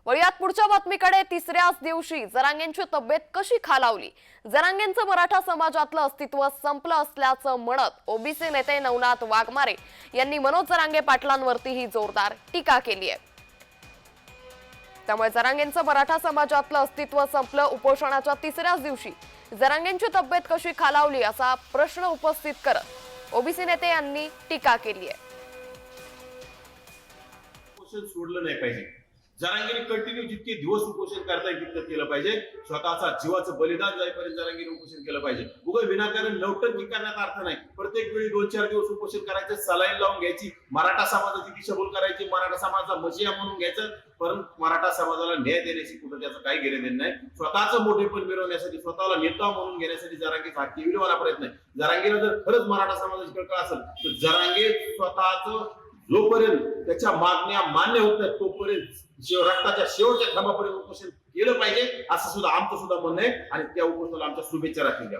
वळूयात पुढच्या बातमीकडे। तिसऱ्याच दिवशी जरांगेंची तब्येत कशी खालावली। जरांगेंचं मराठा समाजातलं अस्तित्व संपलं असल्याचं म्हणत ओबीसी नेते नवनाथ वाघमारे यांनी मनोज जरांगे पाटलांवरती ही जोरदार टीका केली आहे। त्यामुळे जरांगेंचं मराठा समाजातलं अस्तित्व संपलं। उपोषणाच्या तिसऱ्याच दिवशी जरांगेंची तब्येत कशी खालावली असा प्रश्न उपस्थित करत ओबीसी नेते यांनी टीका केली आहे। उपोषण सोडलं नाही पाहिजे। जरांगेने कंटिन्यू जितके दिवस उपोषण करता येईल तितकं केलं पाहिजे। स्वतःचा जीवाचं बलिदान जाईपर्यंत जरांगेने उपोषण केलं पाहिजे। उगा विनाकारण नवटंकी करण्यात अर्थ नाही। प्रत्येक वेळी 2-4 दिवस उपोषण करायचं, सलाईन लावून घ्यायची, मराठा समाजाची दिशाभूल करायची, मराठा समाजाचा मशिया म्हणून घ्यायचं, परंतु मराठा समाजाला न्याय देण्याची कुठं त्याचं काही घेणं देणं नाही। स्वतःचं मोठेपण मिळवण्यासाठी, स्वतःला नेता म्हणून घेण्यासाठी जरांगेचा हात केविलवाना प्रयत्न आहे। जरांगेला जर खरंच मराठा समाजाची कळकळ असेल तर जरांगे स्वतःचं जोपर्यंत त्याच्या मागण्या मान्य होत नाहीत तोपर्यंत रक्ताच्या शेवटच्या खांबापर्यंत उपोषण केलं पाहिजे, असं सुद्धा आमचं सुद्धा म्हणणं आहे। आणि त्या उपोषणाला आमच्या शुभेच्छा राखल्या.